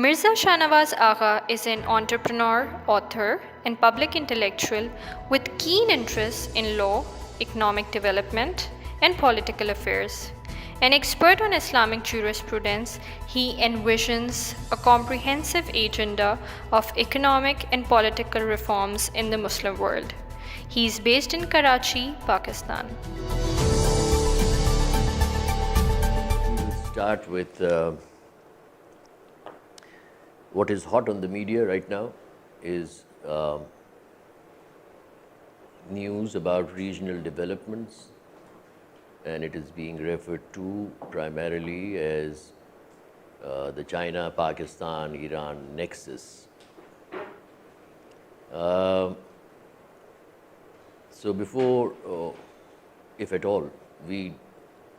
Mirza Shahnawaz Agha is an entrepreneur, author, and public intellectual with keen interests in law, economic development, and political affairs. An expert on Islamic jurisprudence, he envisions a comprehensive agenda of economic and political reforms in the Muslim world. He is based in Karachi, Pakistan. We will start with what is hot on the media right now is news about regional developments, and it is being referred to primarily as the China, Pakistan, Iran nexus. So before, if at all, we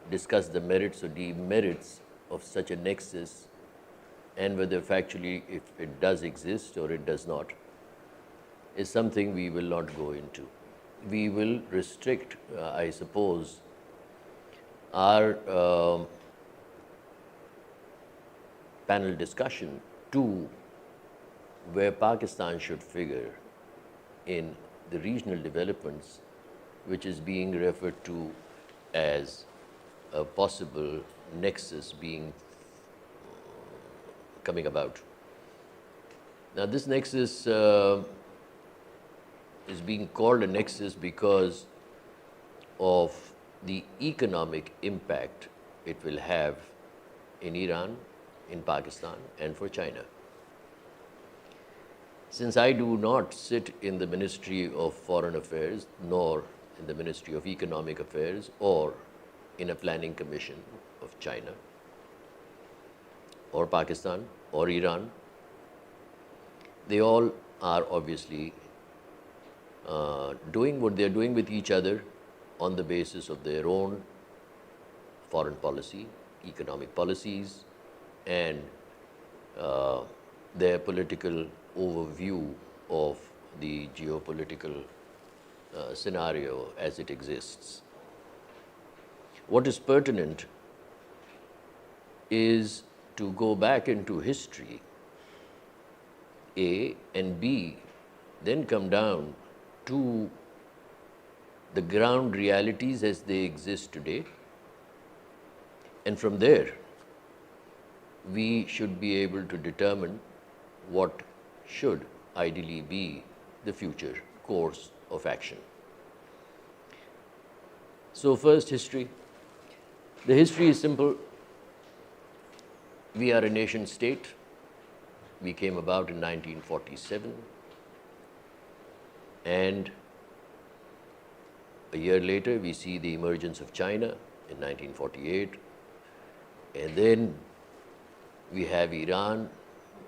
discuss the merits or demerits of such a nexus and whether factually if it does exist or it does not, is something we will not go into. We will restrict, I suppose, our panel discussion to where Pakistan should figure in the regional developments, which is being referred to as a possible nexus coming about. Now, this nexus is being called a nexus because of the economic impact it will have in Iran, in Pakistan, and for China. Since I do not sit in the Ministry of Foreign Affairs, nor in the Ministry of Economic Affairs, or in a planning commission of China, or Pakistan, or Iran, they all are obviously doing what they are doing with each other on the basis of their own foreign policy, economic policies, and their political overview of the geopolitical scenario as it exists. What is pertinent is to go back into history, A, and B, then come down to the ground realities as they exist today. And from there, we should be able to determine what should ideally be the future course of action. So first, history. The history is simple. We are a nation state. We came about in 1947, and a year later we see the emergence of China in 1948, and then we have Iran,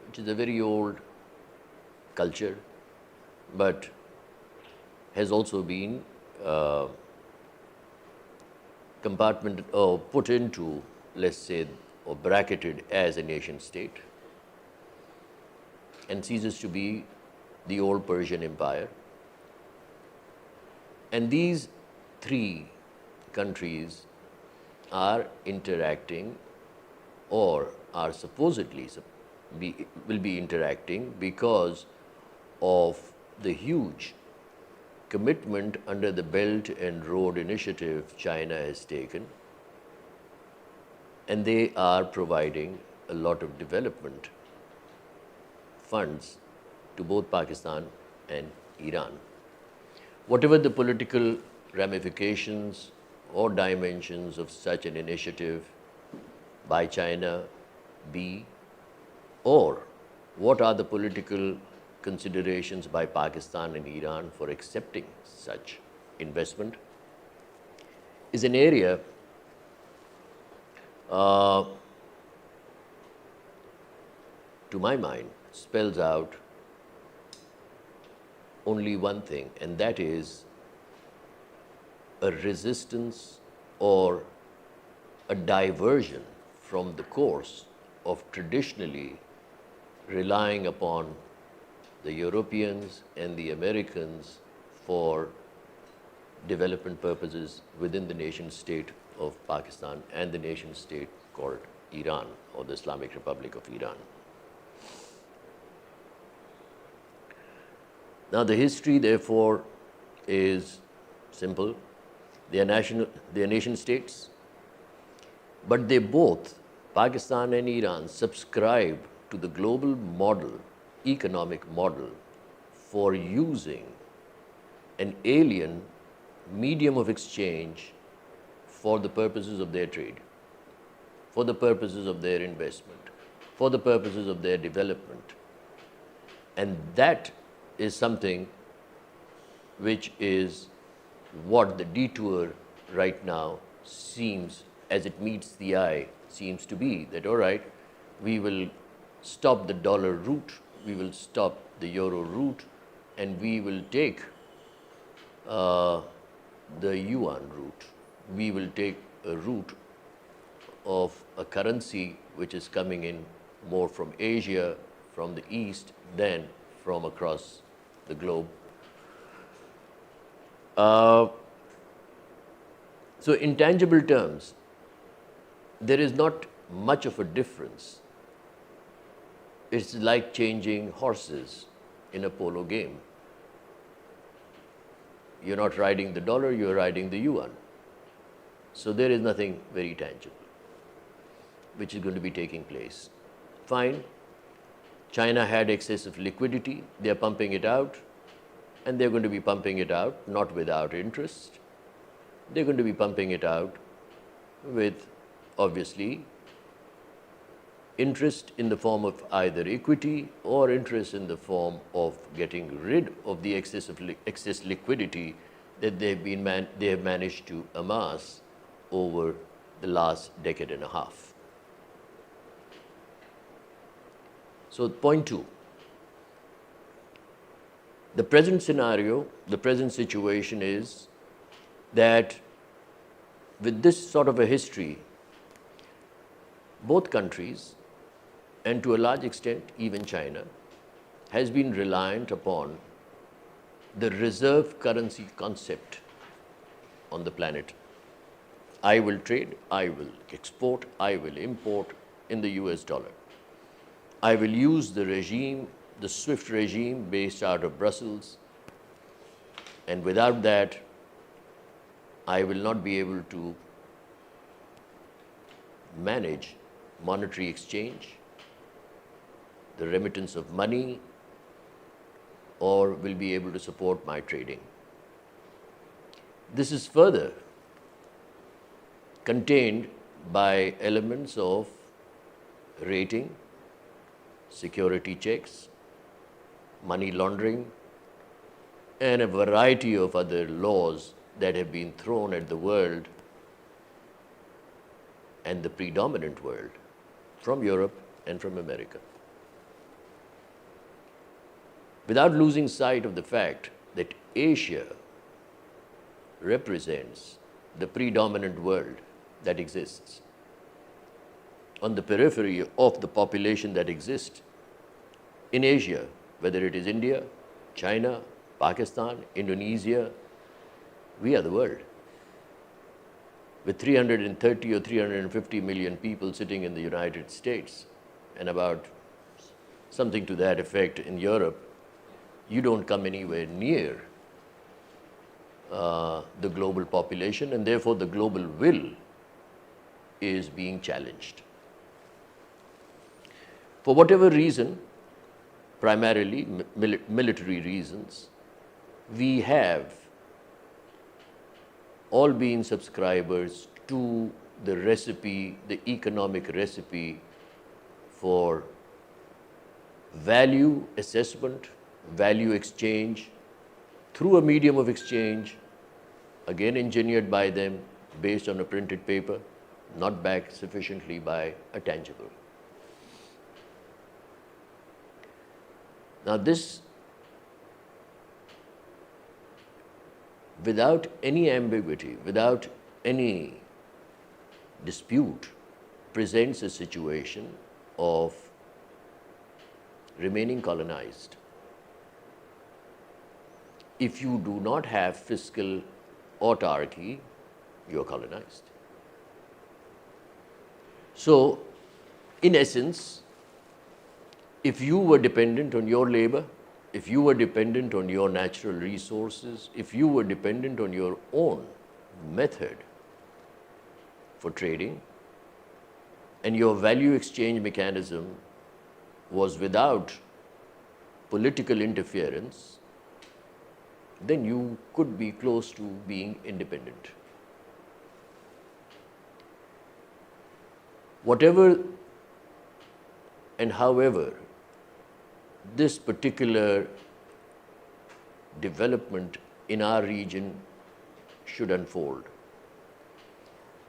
which is a very old culture, but has also been put into, let's say, or bracketed as a nation state, and ceases to be the old Persian Empire. And these three countries are interacting, or are supposedly will be interacting, because of the huge commitment under the Belt and Road Initiative China has taken, and they are providing a lot of development funds to both Pakistan and Iran. Whatever the political ramifications or dimensions of such an initiative by China be, or what are the political considerations by Pakistan and Iran for accepting such investment, is an area to my mind spells out only one thing, and that is a resistance or a diversion from the course of traditionally relying upon the Europeans and the Americans for development purposes within the nation state of Pakistan and the nation state called Iran, or the Islamic Republic of Iran. Now, the history, therefore, is simple. They are nation states, but they both, Pakistan and Iran, subscribe to the global model, economic model, for using an alien medium of exchange for the purposes of their trade, for the purposes of their investment, for the purposes of their development. And that is something which is what the detour right now seems, as it meets the eye, seems to be, that all right, we will stop the dollar route, we will stop the euro route, and we will take the yuan route. We will take a route of a currency which is coming in more from Asia, from the East, than from across the globe. So in tangible terms, there is not much of a difference. It's like changing horses in a polo game. You're not riding the dollar, you're riding the yuan. So there is nothing very tangible which is going to be taking place. Fine. China had excessive liquidity, they're pumping it out, and they're going to be pumping it out not without interest. They're going to be pumping it out with, obviously, interest in the form of either equity or interest in the form of getting rid of the excess liquidity that they have managed to amass over the last decade and a half. So, point two, the present scenario, the present situation is that with this sort of a history, both countries, and to a large extent even China, has been reliant upon the reserve currency concept on the planet. I will trade, I will export, I will import in the US dollar. I will use the regime, the SWIFT regime based out of Brussels, and without that, I will not be able to manage monetary exchange, the remittance of money, or will be able to support my trading. This is further contained by elements of rating, security checks, money laundering, and a variety of other laws that have been thrown at the world and the predominant world from Europe and from America. Without losing sight of the fact that Asia represents the predominant world that exists. On the periphery of the population that exists in Asia, whether it is India, China, Pakistan, Indonesia, we are the world. With 330 or 350 million people sitting in the United States and about something to that effect in Europe, you don't come anywhere near the global population, and therefore the global will is being challenged. For whatever reason, primarily military reasons, we have all been subscribers to the recipe, the economic recipe for value assessment, value exchange through a medium of exchange, again engineered by them based on a printed paper, not backed sufficiently by a tangible. Now this, without any ambiguity, without any dispute, presents a situation of remaining colonized. If you do not have fiscal autarky, you are colonized. So, in essence, if you were dependent on your labor, if you were dependent on your natural resources, if you were dependent on your own method for trading, and your value exchange mechanism was without political interference, then you could be close to being independent. Whatever and however this particular development in our region should unfold,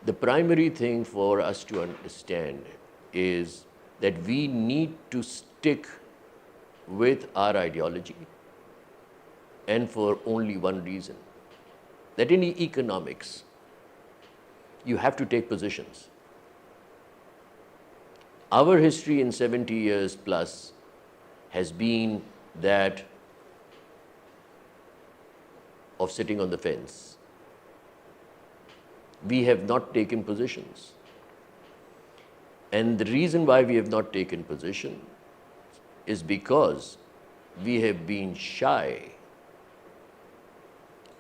the primary thing for us to understand is that we need to stick with our ideology, and for only one reason, that in economics, you have to take positions. Our history in 70 years plus has been that of sitting on the fence. We have not taken positions. And the reason why we have not taken position is because we have been shy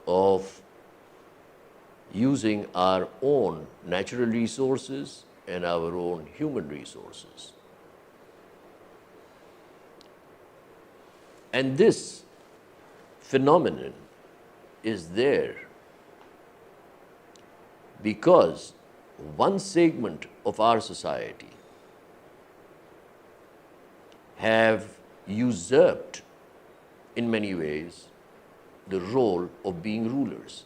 of using our own natural resources and our own human resources. And this phenomenon is there because one segment of our society have usurped in many ways the role of being rulers.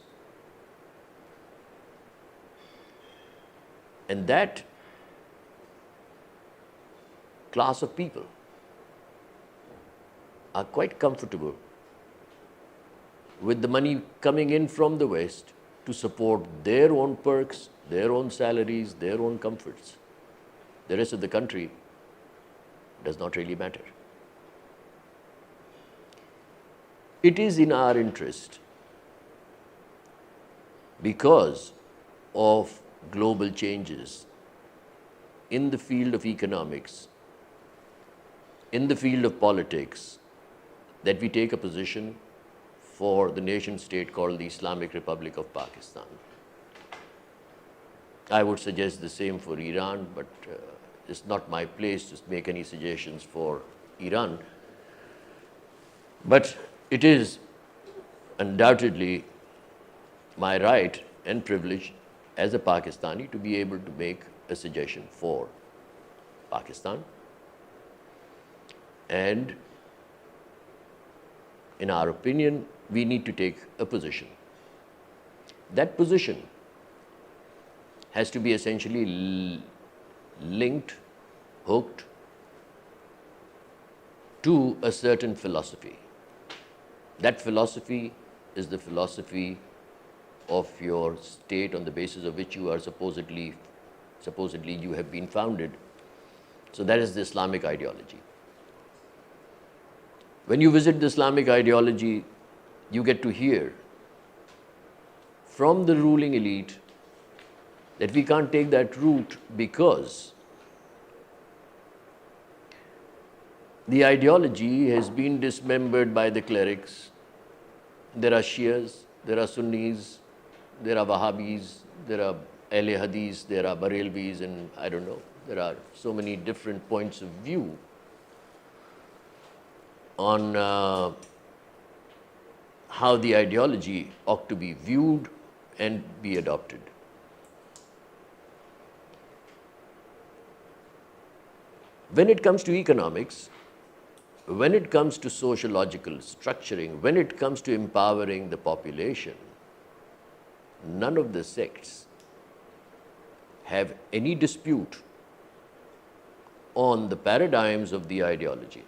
And that class of people are quite comfortable with the money coming in from the West to support their own perks, their own salaries, their own comforts. The rest of the country does not really matter. It is in our interest, because of global changes in the field of economics, in the field of politics, that we take a position for the nation state called the Islamic Republic of Pakistan. I would suggest the same for Iran, but it's not my place to make any suggestions for Iran. But it is undoubtedly my right and privilege as a Pakistani to be able to make a suggestion for Pakistan. And in our opinion, we need to take a position. That position has to be essentially linked, hooked to a certain philosophy. That philosophy is the philosophy of your state on the basis of which you are supposedly you have been founded. So that is the Islamic ideology. When you visit the Islamic ideology, you get to hear from the ruling elite that we can't take that route because the ideology has been dismembered by the clerics. There are Shias, there are Sunnis, there are Wahhabis, there are Ahle Hadith, there are Barelvis, and I don't know. There are so many different points of view on how the ideology ought to be viewed and be adopted. When it comes to economics, when it comes to sociological structuring, when it comes to empowering the population, none of the sects have any dispute on the paradigms of the ideology.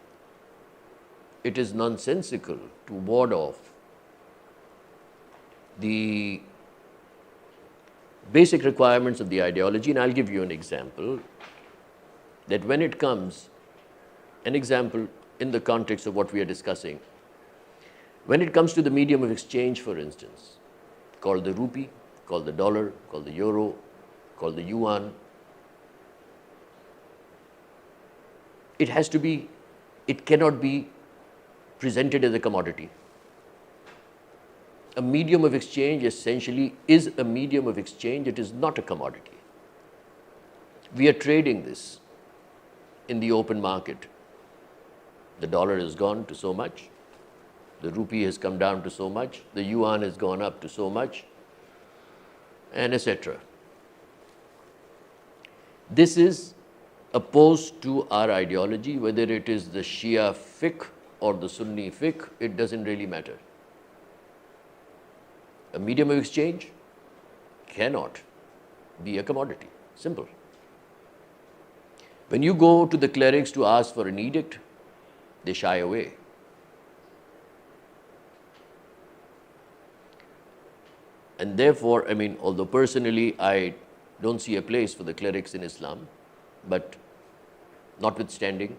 It is nonsensical to ward off the basic requirements of the ideology, and I'll give you an example. That when it comes, an example in the context of what we are discussing, when it comes to the medium of exchange, for instance, called the rupee, called the dollar, called the euro, called the yuan, it cannot be presented as a commodity. A medium of exchange essentially is a medium of exchange, it is not a commodity. We are trading this in the open market. The dollar has gone to so much, the rupee has come down to so much, the yuan has gone up to so much, and etc. This is opposed to our ideology, whether it is the Shia fiqh or the Sunni fiqh, it doesn't really matter. A medium of exchange cannot be a commodity. Simple. When you go to the clerics to ask for an edict, they shy away. And therefore, I mean, although personally I don't see a place for the clerics in Islam, but notwithstanding,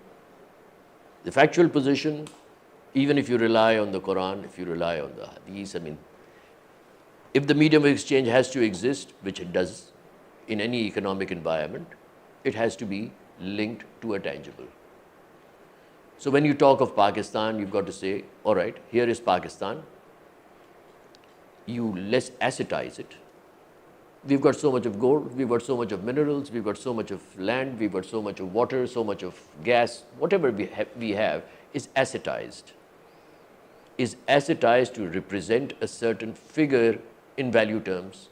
the factual position, even if you rely on the Quran, if you rely on the Hadith, I mean, if the medium of exchange has to exist, which it does in any economic environment, it has to be linked to a tangible. So when you talk of Pakistan, you've got to say, all right, here is Pakistan. You less assetize it. We've got so much of gold, we've got so much of minerals, we've got so much of land, we've got so much of water, so much of gas, whatever we have is assetized. Is assetized to represent a certain figure in value terms.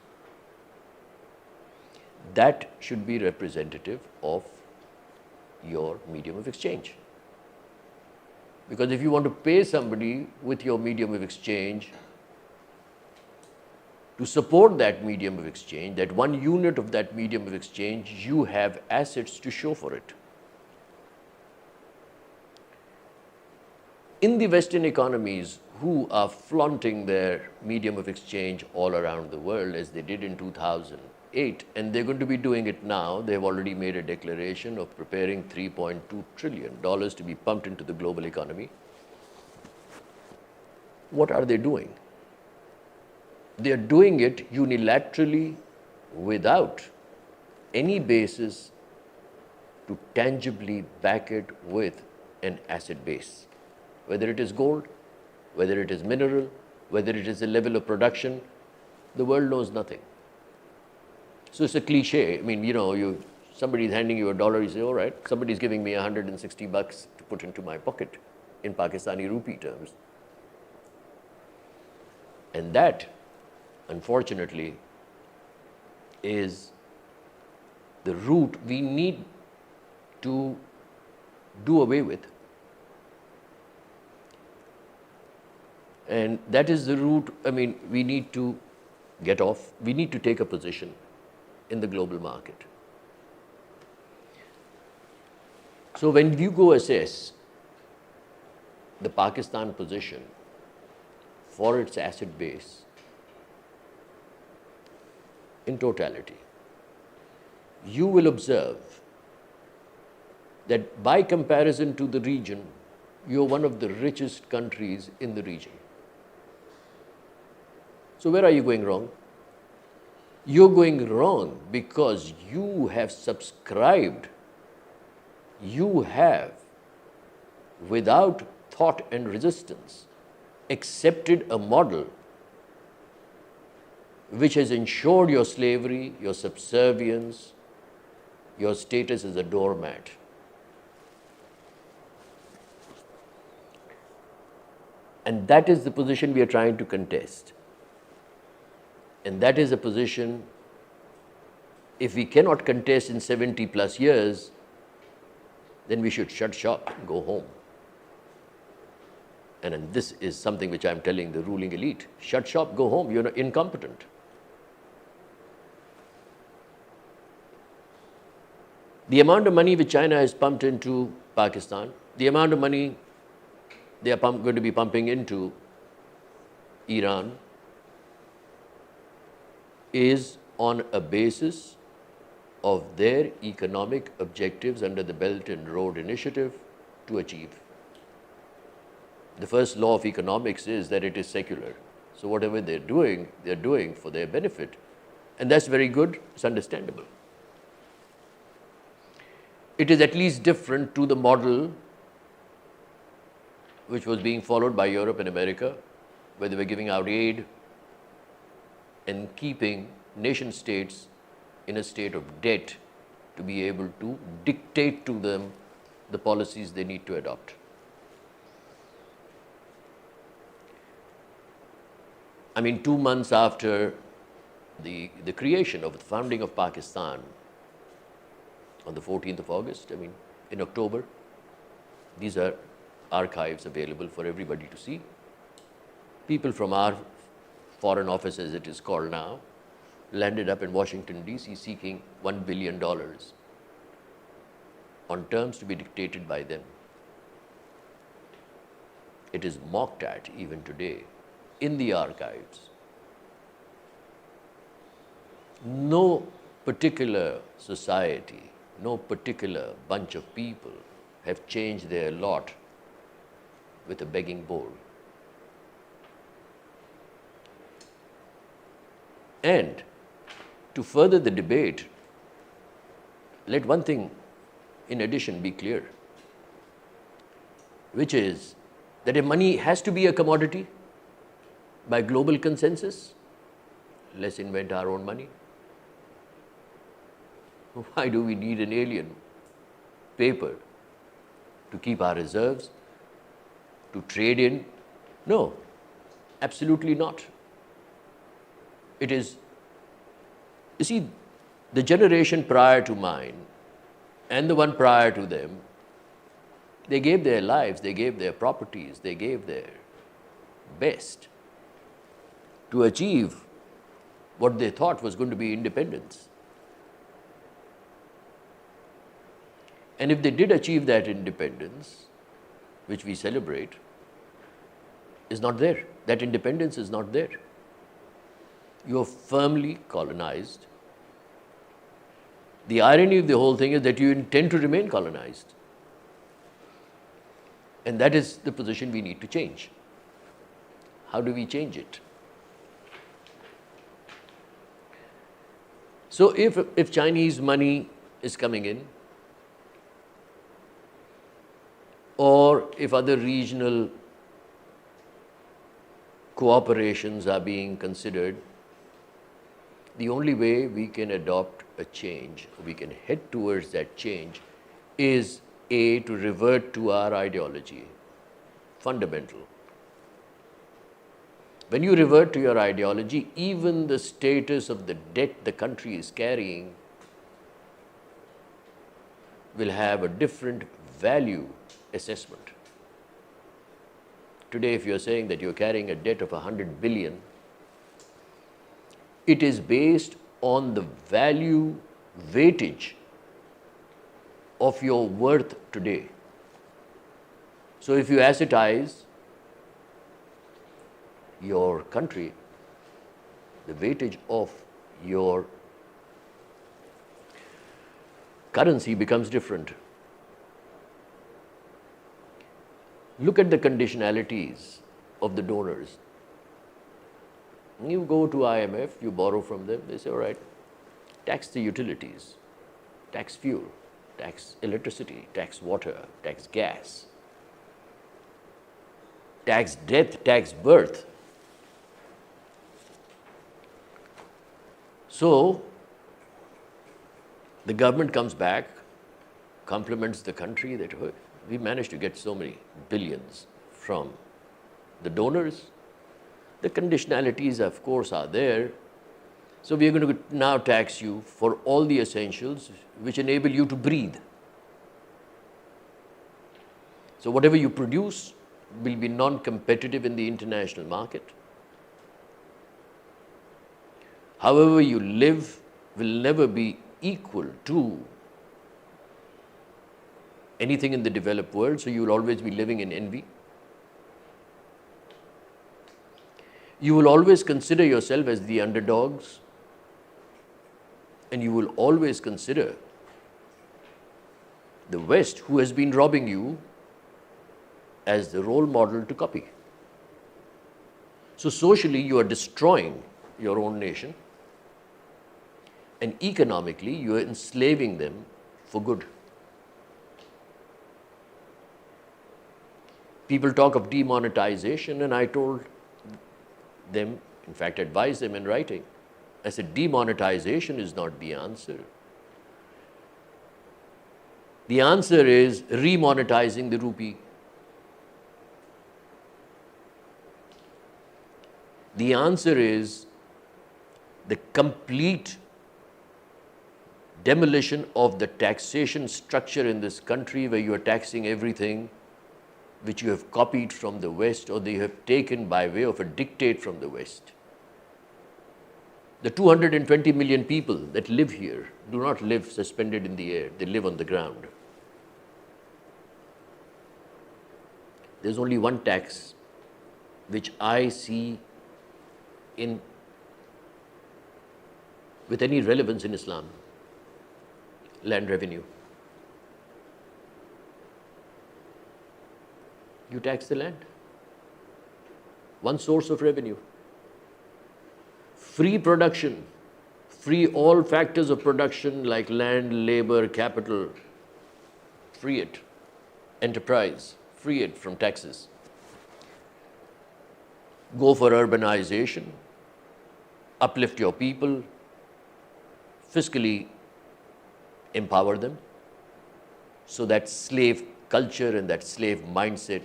That should be representative of your medium of exchange. Because if you want to pay somebody with your medium of exchange, to support that medium of exchange, that one unit of that medium of exchange, you have assets to show for it. In the Western economies who are flaunting their medium of exchange all around the world, as they did in 2008, and they're going to be doing it now, they've already made a declaration of preparing $3.2 trillion to be pumped into the global economy. What are they doing? They are doing it unilaterally without any basis to tangibly back it with an asset base. Whether it is gold, whether it is mineral, whether it is a level of production, the world knows nothing. So it's a cliche. I mean, you know, somebody's handing you $1, you say, all right, somebody's giving me $160 to put into my pocket in Pakistani rupee terms. And that, unfortunately, is the route we need to do away with. And that is the route, I mean, we need to get off. We need to take a position in the global market. So when you go assess the Pakistan position for its asset base in totality, you will observe that by comparison to the region, you're one of the richest countries in the region. So where are you going wrong? You're going wrong because you have subscribed, you have, without thought and resistance, accepted a model which has ensured your slavery, your subservience, your status as a doormat. And that is the position we are trying to contest. And that is a position, if we cannot contest in 70 plus years, then we should shut shop and go home. And this is something which I am telling the ruling elite. Shut shop, go home, you're incompetent. The amount of money which China has pumped into Pakistan, the amount of money they are going to be pumping into Iran is on a basis of their economic objectives under the Belt and Road Initiative to achieve. The first law of economics is that it is secular. So whatever they're doing for their benefit. And that's very good, it's understandable. It is at least different to the model which was being followed by Europe and America, where they were giving out aid and keeping nation states in a state of debt to be able to dictate to them the policies they need to adopt. I mean, 2 months after the creation of the founding of Pakistan, on the 14th of August, I mean, in October, these are archives available for everybody to see. People from our Foreign Office, as it is called now, landed up in Washington, D.C. seeking $1 billion on terms to be dictated by them. It is mocked at even today in the archives. No particular society, no particular bunch of people have changed their lot with a begging bowl. And to further the debate, let one thing in addition be clear, which is that if money has to be a commodity by global consensus, let's invent our own money. Why do we need an alien paper to keep our reserves, to trade in? No, absolutely not. It is, you see, the generation prior to mine and the one prior to them, they gave their lives, they gave their properties, they gave their best to achieve what they thought was going to be independence. And if they did achieve that independence, which we celebrate, is not there. That independence is not there. You are firmly colonized. The irony of the whole thing is that you intend to remain colonized. And that is the position we need to change. How do we change it? So if Chinese money is coming in, or if other regional cooperations are being considered, the only way we can adopt a change, we can head towards that change, is A, to revert to our ideology, fundamental. When you revert to your ideology, even the status of the debt the country is carrying will have a different value assessment. Today, if you're saying that you're carrying a debt of 100 billion, it is based on the value weightage of your worth today. So if you assetize your country, the weightage of your currency becomes different. Look at the conditionalities of the donors. You go to IMF, you borrow from them, they say, all right, tax the utilities, tax fuel, tax electricity, tax water, tax gas, tax death, tax birth. So, the government comes back, compliments the country that we managed to get so many billions from the donors. The conditionalities, of course, are there. So we are going to now tax you for all the essentials which enable you to breathe. So whatever you produce will be non-competitive in the international market. However you live will never be equal to anything in the developed world, so you will always be living in envy. You will always consider yourself as the underdogs, and you will always consider the West, who has been robbing you, as the role model to copy. So socially, you are destroying your own nation, and economically, you are enslaving them for good. People talk of demonetization, and I told them, in fact, advised them in writing. I said, demonetization is not the answer. The answer is remonetizing the rupee. The answer is the complete demolition of the taxation structure in this country, where you are taxing everything which you have copied from the West or they have taken by way of a dictate from the West. The 220 million people that live here do not live suspended in the air, they live on the ground. There's only one tax which I see with any relevance in Islam: land revenue. You tax the land. One source of revenue. Free production, free all factors of production like land, labor, capital, free it. Enterprise, free it from taxes. Go for urbanization, uplift your people, fiscally empower them, so that slave culture and that slave mindset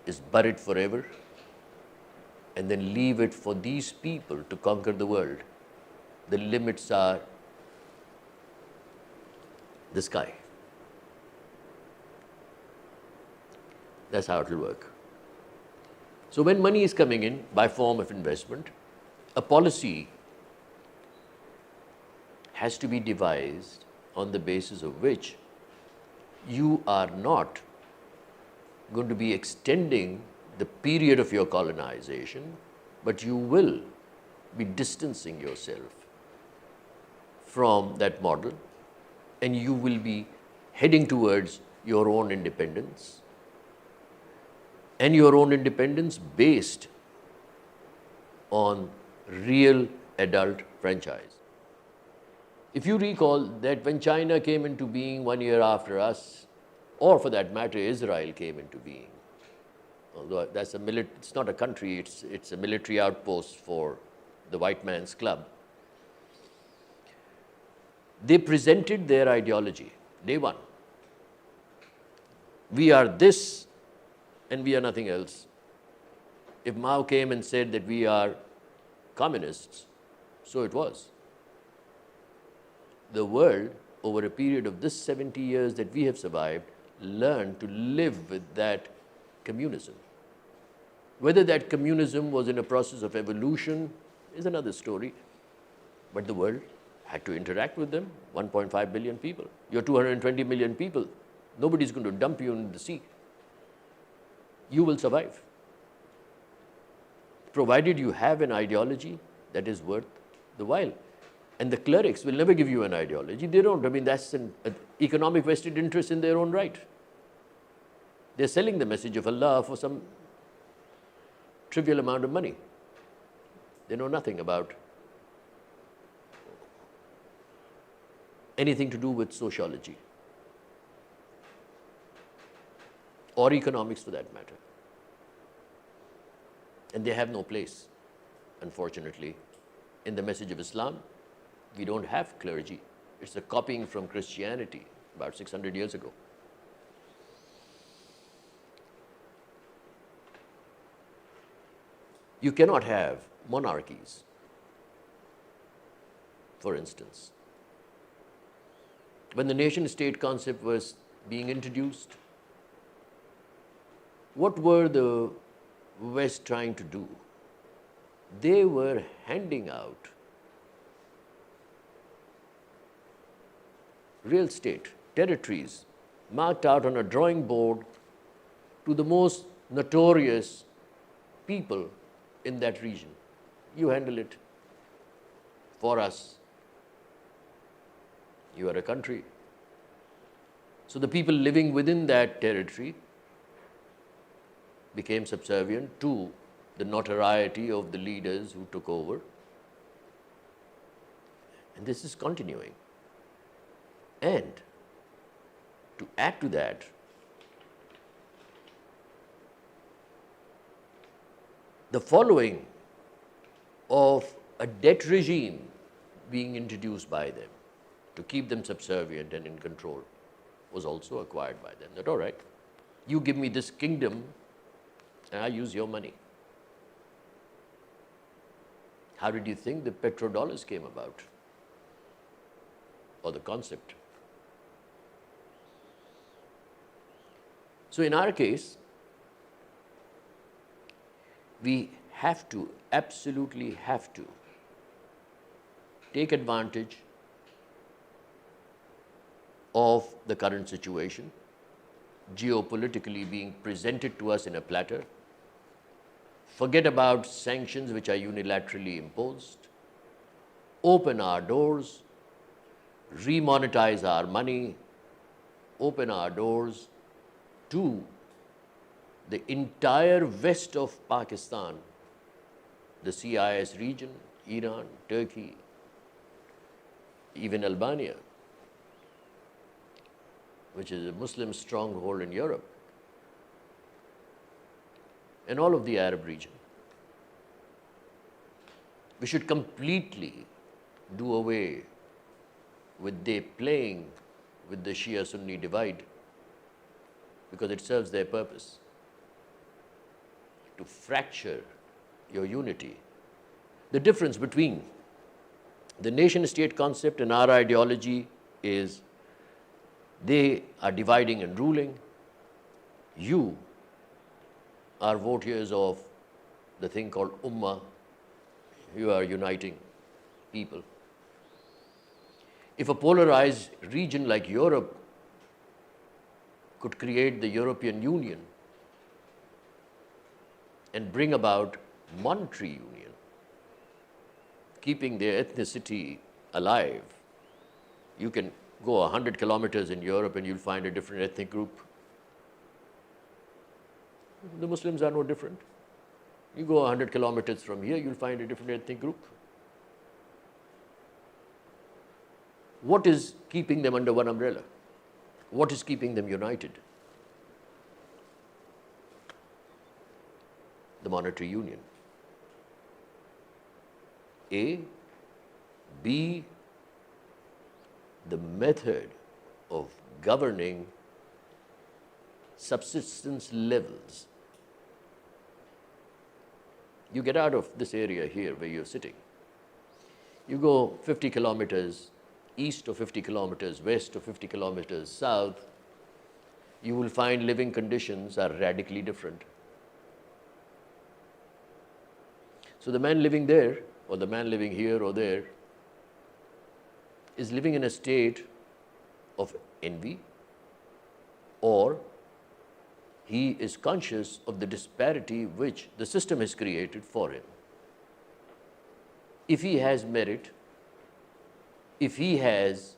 is buried forever, and then leave it for these people to conquer the world. The limits are the sky. That's how it will work. So when money is coming in by form of investment, a policy has to be devised on the basis of which you are not going to be extending the period of your colonization, but you will be distancing yourself from that model, and you will be heading towards your own independence, and your own independence based on real adult franchise. If you recall that when China came into being 1 year after us, or for that matter, Israel came into being, although it's not a country, it's a military outpost for the white man's club, they presented their ideology, day one. We are this and we are nothing else. If Mao came and said that we are communists, so it was. The world, over a period of this 70 years that we have survived, learned to live with that communism. Whether that communism was in a process of evolution is another story, but the world had to interact with them. 1.5 billion people. You're 220 million people. Nobody's going to dump you in the sea. You will survive, provided you have an ideology that is worth the while. And the clerics will never give you an ideology. They don't. I mean, that's an economic vested interest in their own right. They're selling the message of Allah for some trivial amount of money. They know nothing about anything to do with sociology or economics for that matter. And they have no place, unfortunately, in the message of Islam. We don't have clergy. It's a copying from Christianity about 600 years ago. You cannot have monarchies, for instance. When the nation-state concept was being introduced, what were the West trying to do? They were handing out real estate, territories, marked out on a drawing board to the most notorious people in that region. You handle it for us. You are a country. So the people living within that territory became subservient to the notoriety of the leaders who took over. And this is continuing. And to add to that, the following of a debt regime being introduced by them to keep them subservient and in control was also acquired by them. That all right, you give me this kingdom and I use your money. How did you think the petrodollars came about, or the concept? So in our case, we have to, absolutely have to, take advantage of the current situation, geopolitically being presented to us in a platter. Forget about sanctions which are unilaterally imposed. Open our doors, remonetize our money, open our doors to the entire west of Pakistan, the CIS region, Iran, Turkey, even Albania, which is a Muslim stronghold in Europe, and all of the Arab region. We should completely do away with their playing with the Shia-Sunni divide, because it serves their purpose to fracture your unity. The difference between the nation-state concept and our ideology is they are dividing and ruling. You are voters of the thing called Ummah. You are uniting people. If a polarized region like Europe could create the European Union and bring about monetary union, keeping their ethnicity alive, you can go 100 kilometers in Europe and you'll find a different ethnic group. The Muslims are no different. You go 100 kilometers from here, you'll find a different ethnic group. What is keeping them under one umbrella? What is keeping them united? The monetary union. A. B. The method of governing subsistence levels. You get out of this area here where you're sitting. You go 50 kilometers east or 50 kilometers west or 50 kilometers south, you will find living conditions are radically different. So the man living there, or the man living here or there, is living in a state of envy, or he is conscious of the disparity which the system has created for him. If he has merit, if he has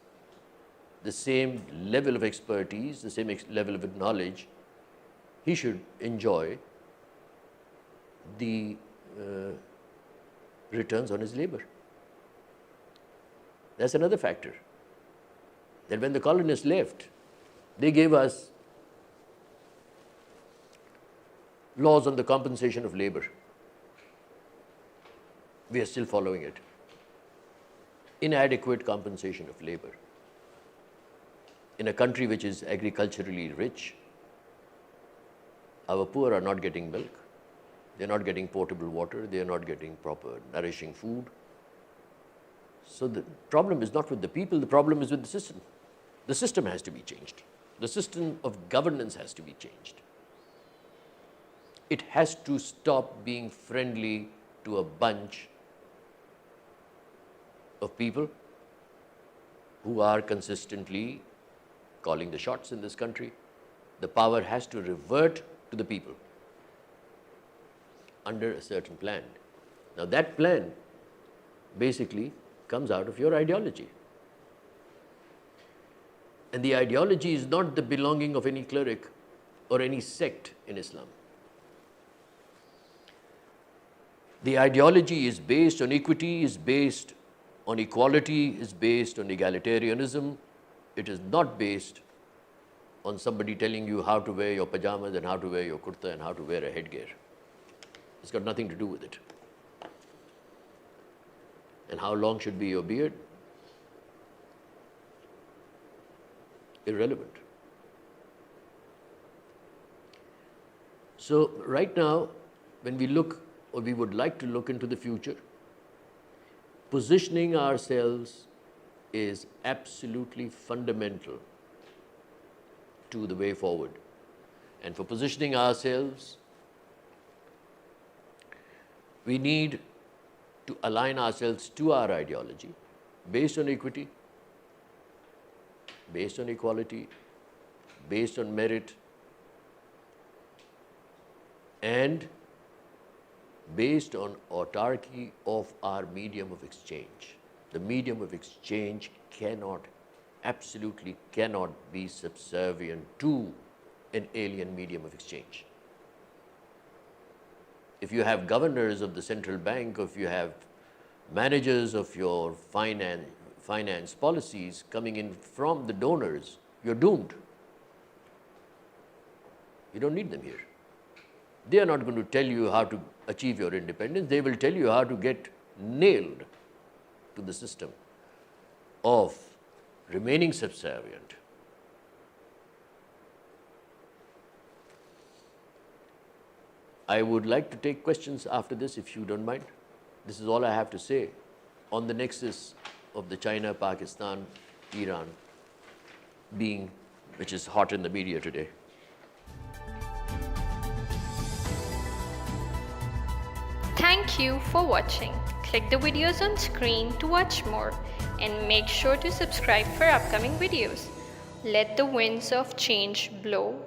the same level of expertise, the same level of knowledge, he should enjoy the returns on his labor. That's another factor. That when the colonists left, they gave us laws on the compensation of labor. We are still following it. Inadequate compensation of labor. In a country which is agriculturally rich, our poor are not getting milk, they're not getting potable water, they're not getting proper nourishing food. So the problem is not with the people, the problem is with the system. The system has to be changed. The system of governance has to be changed. It has to stop being friendly to a bunch of people who are consistently calling the shots in this country. The power has to revert to the people under a certain plan. Now that plan basically comes out of your ideology. And the ideology is not the belonging of any cleric or any sect in Islam. The ideology is based on equity, is based on equality, is based on egalitarianism. It is not based on somebody telling you how to wear your pajamas and how to wear your kurta and how to wear a headgear. It's got nothing to do with it. And how long should be your beard? Irrelevant. So right now, when we look, or we would like to look into the future, positioning ourselves is absolutely fundamental to the way forward. And for positioning ourselves, we need to align ourselves to our ideology based on equity, based on equality, based on merit, and based on autarky of our medium of exchange. The medium of exchange cannot, absolutely cannot be subservient to an alien medium of exchange. If you have governors of the central bank, or if you have managers of your finance policies coming in from the donors, you're doomed. You don't need them here. They are not going to tell you how to achieve your independence. They will tell you how to get nailed to the system of remaining subservient. I would like to take questions after this, if you don't mind. This is all I have to say on the nexus of the China, Pakistan, Iran being, which is hot in the media today. Thank you for watching. Click the videos on screen to watch more and make sure to subscribe for upcoming videos. Let the winds of change blow